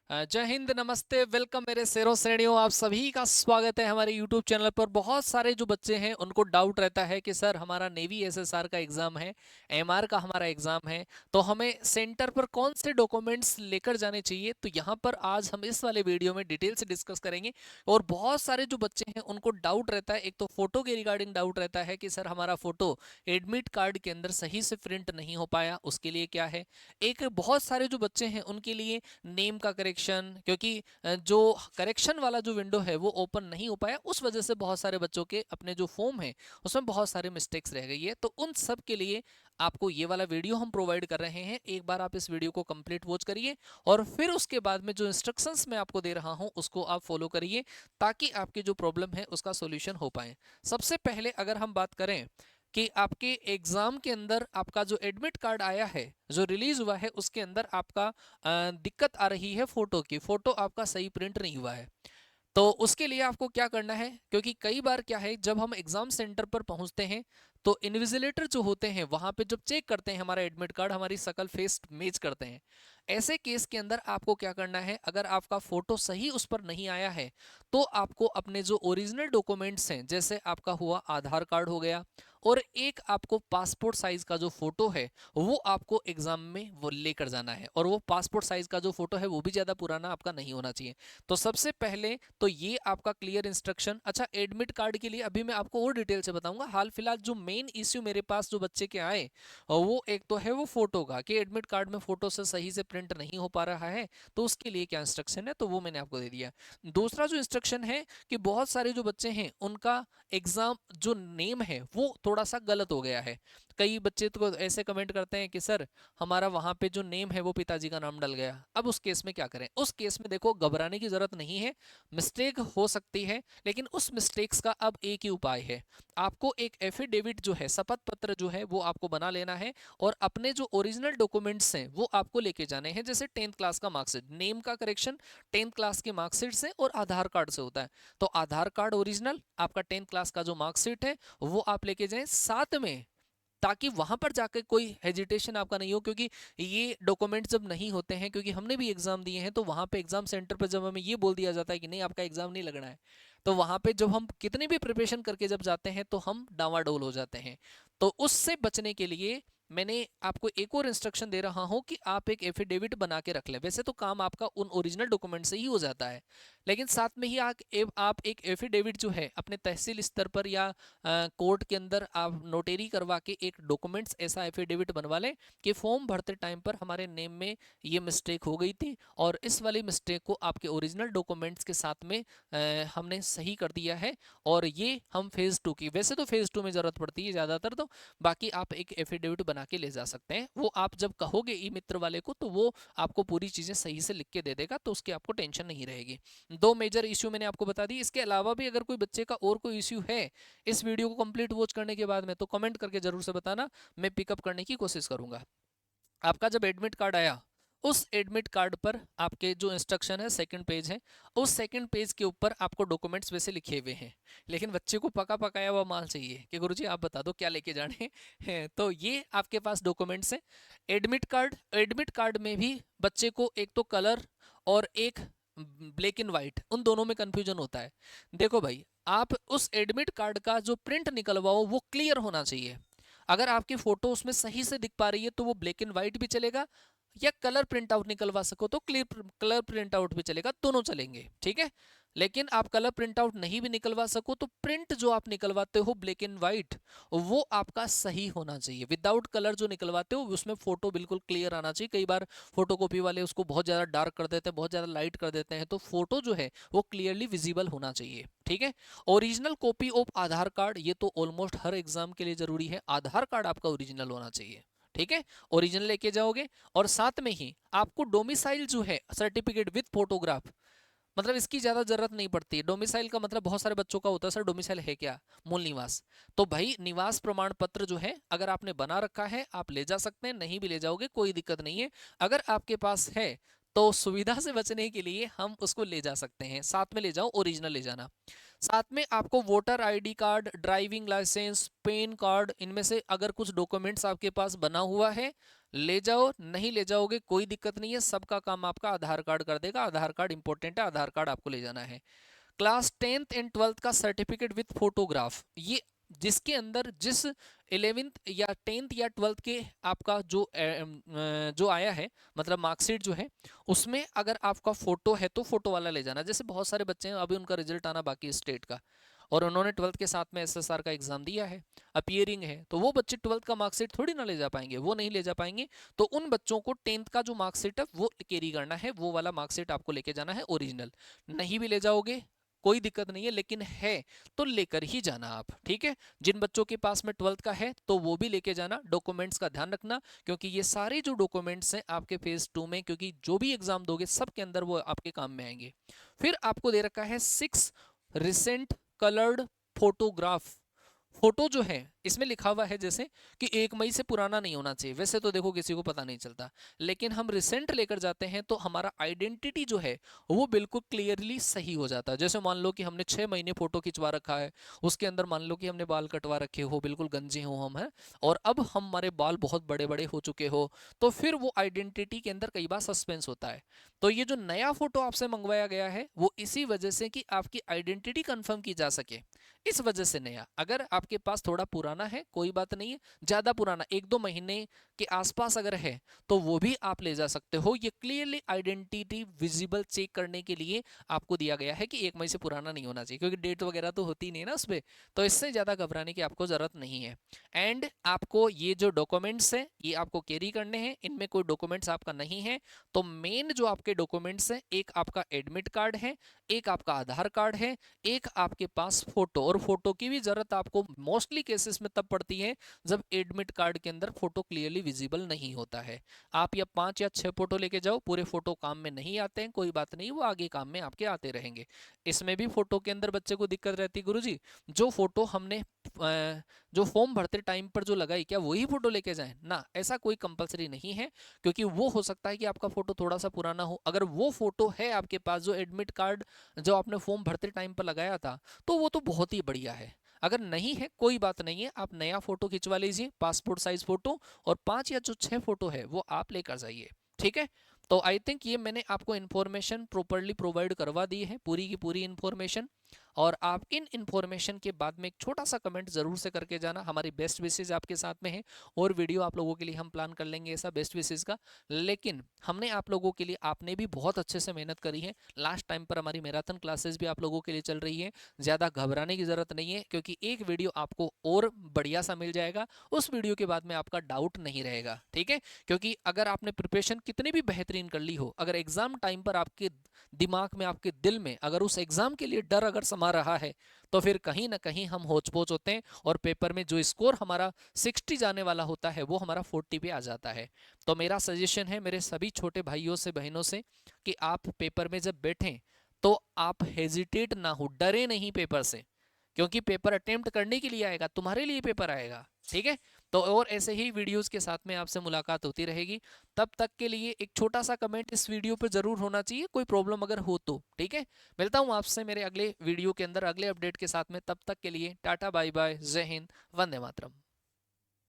जय हिंद, नमस्ते, वेलकम मेरे शेरों श्रेणियों। आप सभी का स्वागत है हमारे यूट्यूब चैनल पर। बहुत सारे जो बच्चे हैं उनको डाउट रहता है कि सर हमारा नेवी एसएसआर का एग्जाम है, एमआर का हमारा एग्जाम है, तो हमें सेंटर पर कौन से डॉक्यूमेंट्स लेकर जाने चाहिए। तो यहाँ पर आज हम इस वाले वीडियो में डिटेल से डिस्कस करेंगे। और बहुत सारे जो बच्चे हैं उनको डाउट रहता है, एक तो फोटो के रिगार्डिंग डाउट रहता है कि सर हमारा फोटो एडमिट कार्ड के अंदर सही से प्रिंट नहीं हो पाया, उसके लिए क्या है। एक बहुत सारे जो बच्चे हैं उनके लिए नेम का करेक्शन, क्योंकि जो करेक्शन वाला जो विंडो है वो ओपन नहीं हो पाया, उस वजह से बहुत सारे बच्चों के अपने जो फॉर्म है उसमें बहुत सारे मिस्टेक्स रह गई है। तो उन सब के लिए आपको ये वाला वीडियो हम प्रोवाइड कर रहे हैं। एक बार आप इस वीडियो को कंप्लीट वॉच करिए और फिर उसके बाद में जो इंस्ट्रक्शंस मैं आपको दे रहा हूं उसको आप फॉलो करिए, ताकि आपकी जो प्रॉब्लम है उसका सॉल्यूशन हो पाए। सबसे पहले अगर हम बात करें कि आपके एग्जाम के अंदर आपका जो एडमिट कार्ड आया है, जो रिलीज हुआ है, उसके अंदर आपका दिक्कत आ रही है फोटो की, फोटो आपका सही प्रिंट नहीं हुआ है। तो उसके लिए आपको क्या करना है, क्योंकि कई बार क्या है जब हम एग्जाम सेंटर पर पहुंचते हैं तो इन्विजिलेटर जो होते हैं वहां पे जब चेक करते हैं हमारा एडमिट कार्ड, हमारी शकल फेस मैच करते हैं। ऐसे केस के अंदर आपको क्या करना है, अगर आपका फोटो सही उस पर नहीं आया है तो आपको अपने जो ओरिजिनल डॉक्यूमेंट्स हैं, जैसे आपका हुआ आधार कार्ड हो गया और एक आपको पासपोर्ट साइज का जो फोटो है वो आपको एग्जाम में वो लेकर जाना है। और वो पासपोर्ट साइज का जो फोटो है वो भी ज्यादा पुराना आपका नहीं होना चाहिए। तो सबसे पहले तो ये आपका क्लियर इंस्ट्रक्शन। अच्छा, एडमिट कार्ड के लिए अभी मैं आपको और डिटेल से बताऊंगा। हाल फिलहाल जो मेन इश्यू मेरे पास जो बच्चे के आए वो एक तो है वो फोटो का, कि एडमिट कार्ड में फोटो से सही से प्रिंट नहीं हो पा रहा है, तो उसके लिए क्या इंस्ट्रक्शन है तो वो मैंने आपको दे दिया। दूसरा जो इंस्ट्रक्शन है कि बहुत सारे जो बच्चे हैं उनका एग्जाम जो नेम है वो थोड़ा सा गलत हो गया है। कई बच्चे तो ऐसे कमेंट करते हैं कि सर हमारा वहां पे जो नेम है वो पिताजी का नाम डल गया। अब उस केस में क्या करें? उस केस में देखो, घबराने की जरूरत नहीं है, मिस्टेक हो सकती है, लेकिन उस मिस्टेक्स का अब एक ही उपाय है। आपको एक एफिडेविट जो है, शपथ पत्र जो है वो आपको बना लेना है और अपने जो ओरिजिनल डॉक्यूमेंट्स हैं वो आपको लेके जाने हैं। जैसे 10th क्लास का मार्कशीट, नेम का करेक्शन 10th क्लास के मार्कशीट से और आधार कार्ड से होता है। तो आधार कार्ड ओरिजिनल, आपका 10th क्लास का जो मार्कशीट है वो आप लेके जाएं साथ में, ताकि वहां पर जाकर कोई हेजिटेशन आपका नहीं हो। क्योंकि ये डॉक्यूमेंट जब नहीं होते हैं, क्योंकि हमने भी एग्जाम दिए हैं, तो वहां पे एग्जाम सेंटर पर जब हमें ये बोल दिया जाता है कि नहीं आपका एग्जाम नहीं लगना है, तो वहां पे जब हम कितनी भी प्रिपरेशन करके जब जाते हैं तो हम डावाडोल हो जाते हैं। तो उससे बचने के लिए मैंने आपको एक और इंस्ट्रक्शन दे रहा हूं कि आप एक एफिडेविट बना के रख लें। वैसे तो काम आपका उन ओरिजिनल डॉक्यूमेंट से ही हो जाता है, लेकिन साथ में ही आप एक एफिडेविट जो है अपने तहसील स्तर पर या कोर्ट के अंदर आप नोटेरी करवा के एक डॉक्यूमेंट्स ऐसा एफिडेविट बनवा लें कि फॉर्म भरते टाइम पर हमारे नेम में ये मिस्टेक हो गई थी और इस वाली मिस्टेक को आपके ओरिजिनल डॉक्यूमेंट्स के साथ में हमने सही कर दिया है। और ये हम फेज 2 की, वैसे तो फेज 2 में जरूरत पड़ती है ज़्यादातर, तो बाकी आप एक एफिडेविट बना के ले जा सकते हैं। वो आप जब कहोगे ई मित्र वाले को तो वो आपको पूरी चीज़ें सही से लिख के दे देगा, तो उसकी आपको टेंशन नहीं रहेगी। दो मेजर इश्यू मैंने आपको बता दी। इसके अलावा भी अगर कोई बच्चे का और कोई इश्यू है इस वीडियो को कंप्लीट वॉच करने के बाद में, तो कमेंट करके जरूर से बताना, मैं पिकअप करने की कोशिश करूंगा। आपका जब एडमिट कार्ड आया, उस एडमिट कार्ड पर आपके जो इंस्ट्रक्शन है सेकंड पेज है, उस सेकंड पेज के ऊपर आपको डॉक्यूमेंट्स वैसे लिखे हुए हैं, लेकिन बच्चे को पका पकाया हुआ माल चाहिए कि गुरुजी आप बता दो क्या लेके जाने हैं। तो ये आपके पास डॉक्यूमेंट्स हैं। एडमिट कार्ड में भी बच्चे को एक तो कलर और एक ब्लैक एंड व्हाइट, उन दोनों में कंफ्यूजन होता है। देखो भाई, आप उस एडमिट कार्ड का जो प्रिंट निकलवाओ वो क्लियर होना चाहिए। अगर आपकी फोटो उसमें सही से दिख पा रही है तो वो ब्लैक एंड व्हाइट भी चलेगा, या कलर प्रिंट आउट निकलवा सको तो कलर प्रिंट आउट भी चलेगा, दोनों चलेंगे, ठीक है। लेकिन आप कलर प्रिंट आउट नहीं भी निकलवा सको तो प्रिंट जो आप निकलवाते हो ब्लैक एंड व्हाइट, वो आपका सही होना चाहिए। विदाउट कलर जो निकलवाते हो उसमें फोटो बिल्कुल क्लियर आना चाहिए। कई बार फोटोकॉपी वाले उसको बहुत ज्यादा डार्क कर देते हैं, बहुत ज्यादा लाइट कर देते हैं, तो फोटो जो है वो क्लियरली विजिबल होना चाहिए, ठीक है। Original copy of Aadhaar card, ये तो ऑलमोस्ट हर एग्जाम के लिए जरूरी है, आधार कार्ड आपका ओरिजिनल होना चाहिए, ठीक है। ओरिजिनल लेके जाओगे और साथ में ही आपको डोमिसाइल जो है सर्टिफिकेट विद फोटोग्राफ, मतलब इसकी ज्यादा जरूरत नहीं पड़ती है। डोमिसाइल का मतलब बहुत सारे बच्चों का होता है, सर डोमिसाइल है क्या? मूल निवास। तो भाई निवास प्रमाण पत्र जो है अगर आपने बना रखा है आप ले जा सकते हैं, नहीं भी ले जाओगे कोई दिक्कत नहीं है। अगर आपके पास है तो सुविधा से बचने के लिए हम उसको ले जा सकते हैं, साथ में ले जाओ, ओरिजिनल ले जाना। साथ में आपको voter ID card, driving licence, PAN card, इनमें से अगर कुछ डॉक्यूमेंट्स आपके पास बना हुआ है ले जाओ, नहीं ले जाओगे कोई दिक्कत नहीं है, सबका काम आपका आधार कार्ड कर देगा। आधार कार्ड इंपॉर्टेंट है, आधार कार्ड आपको ले जाना है। क्लास 10th एंड 12th का सर्टिफिकेट विथ फोटोग्राफ, ये जिसके अंदर जिस 11th या 10th या 12th के आपका जो आया है, मतलब मार्कशीट जो है, उसमें अगर आपका फोटो है तो फोटो वाला ले जाना। जैसे बहुत सारे बच्चे हैं, अभी उनका रिजल्ट आना बाकी स्टेट का, और उन्होंने 12th के साथ में एसएसआर का एग्जाम दिया है, अपीयरिंग है, तो वो बच्चे 12th का मार्कशीट थोड़ी ना ले जा पाएंगे, वो नहीं ले जा पाएंगे। तो उन बच्चों को 10th का जो मार्कशीट है वो कैरी करना है, वो वाला मार्कशीट आपको लेके जाना है ओरिजिनल। नहीं भी ले जाओगे कोई दिक्कत नहीं है, लेकिन है तो लेकर ही जाना आप, ठीक है। जिन बच्चों के पास में 12th का है तो वो भी लेके जाना। डॉक्यूमेंट्स का ध्यान रखना, क्योंकि ये सारे जो डॉक्यूमेंट्स हैं आपके फेज 2 में, क्योंकि जो भी एग्जाम दोगे सबके अंदर वो आपके काम में आएंगे। फिर आपको दे रखा है 6 रिसेंट कलर्ड फोटोग्राफ। फोटो जो है इसमें लिखा हुआ है जैसे कि 1 मई से पुराना नहीं होना चाहिए, वैसे तो देखो किसी को पता नहीं चलता, लेकिन हम रिसेंट लेकर जाते हैं तो हमारा आइडेंटिटी जो है वो बिल्कुल क्लियरली सही हो जाता है। जैसे मान लो कि हमने 6 महीने फोटो खिंचवा रखा है, उसके अंदर मान लो कि हमने बाल कटवा रखे हो, बिल्कुल गंजे हो हम, हैं, और अब हमारे बाल बहुत बड़े बड़े हो चुके हो, तो फिर वो आइडेंटिटी के अंदर कई बार सस्पेंस होता है। तो ये जो नया फोटो आपसे मंगवाया गया है वो इसी वजह से कि आपकी आइडेंटिटी कंफर्म की जा सके, इस वजह से नया। अगर आपके पास थोड़ा पुराना है कोई बात नहीं है, ज्यादा पुराना 1-2 महीने के आसपास अगर है तो वो भी आप ले जा सकते हो। ये क्लियरली आइडेंटिटी विजिबल चेक करने के लिए आपको दिया गया है कि 1 मई से पुराना नहीं होना चाहिए, क्योंकि डेट वगैरह तो होती नहीं है ना उस पर, तो इससे ज्यादा घबराने की आपको जरूरत नहीं है। एंड आपको ये जो डॉक्यूमेंट्स है ये आपको कैरी करने हैं, इनमें कोई डॉक्यूमेंट्स आपका नहीं है तो मेन जो आपके डॉक्यूमेंट्स है, एक आपका एडमिट कार्ड है, एक आपका आधार कार्ड है, एक आपके पास फोटो। और फोटो की भी जरूरत आपको मोस्टली केसेस में तब पड़ती है जब एडमिट कार्ड के अंदर फोटो क्लियरली विजिबल नहीं होता है। आप या 5 या 6 फोटो लेके जाओ, पूरे फोटो काम में नहीं आते हैं, कोई बात नहीं, वो आगे काम में आपके आते रहेंगे। इसमें भी फोटो के अंदर बच्चे को दिक्कत रहती है, गुरुजी जो फोटो हमने जो फॉर्म भरते टाइम पर जो लगाई क्या वही फोटो लेके जाएं ना, ऐसा कोई कंपलसरी नहीं है, क्योंकि वो हो सकता है कि आपका फोटो थोड़ा सा पुराना हो। अगर वो फोटो है आपके पास जो एडमिट कार्ड जो आपने फॉर्म भरते टाइम पर लगाया था, तो वो तो बहुत ही बढ़िया है। अगर नहीं है कोई बात नहीं है, आप नया फोटो खिंचवा लीजिए, पासपोर्ट साइज फोटो, और 5 या जो 6 फोटो है वो आप लेकर जाइए, ठीक है। तो आई थिंक ये मैंने आपको इन्फॉर्मेशन प्रॉपरली प्रोवाइड करवा दी है, पूरी की पूरी इन्फॉर्मेशन। और आप इन इन्फॉर्मेशन के बाद में एक छोटा सा कमेंट जरूर से करके जाना, हमारी बेस्ट विशेज आपके साथ में है, और वीडियो आप लोगों के लिए हम प्लान कर लेंगे ऐसा बेस्ट विशेज का। लेकिन हमने आप लोगों के लिए, आपने भी बहुत अच्छे से मेहनत करी है, लास्ट टाइम पर हमारी मैराथन क्लासेस भी आप लोगों के लिए चल रही है, ज़्यादा घबराने की ज़रूरत नहीं है, क्योंकि एक वीडियो आपको और बढ़िया सा मिल जाएगा, उस वीडियो के बाद में आपका डाउट नहीं रहेगा, ठीक है। क्योंकि अगर आपने प्रिपरेशन कितनी भी बेहतरीन कर ली हो, अगर एग्जाम टाइम पर आपके दिमाग में, आपके दिल में अगर उस एग्जाम के लिए डर अगर समा रहा है, तो फिर कहीं ना कहीं हम होच पोच होते हैं, और पेपर में जो स्कोर हमारा 60 जाने वाला होता है वो हमारा 40 पे आ जाता है। तो मेरा सजेशन है मेरे सभी छोटे भाइयों से, बहनों से, कि आप पेपर में जब बैठें तो आप हेजिटेट ना हो, डरे नहीं पेपर से, क्योंकि पेपर अटेम्प्ट करने के लिए आएगा, तुम्हारे लिए पेपर आएगा, ठीक है। तो और ऐसे ही वीडियोस के साथ में आपसे मुलाकात होती रहेगी। तब तक के लिए एक छोटा सा कमेंट इस वीडियो पर जरूर होना चाहिए, कोई प्रॉब्लम अगर हो तो, ठीक है। मिलता हूं आपसे मेरे अगले वीडियो के अंदर, अगले अपडेट के साथ में। तब तक के लिए टाटा बाय बाय, जय हिंद, वंदे मातरम।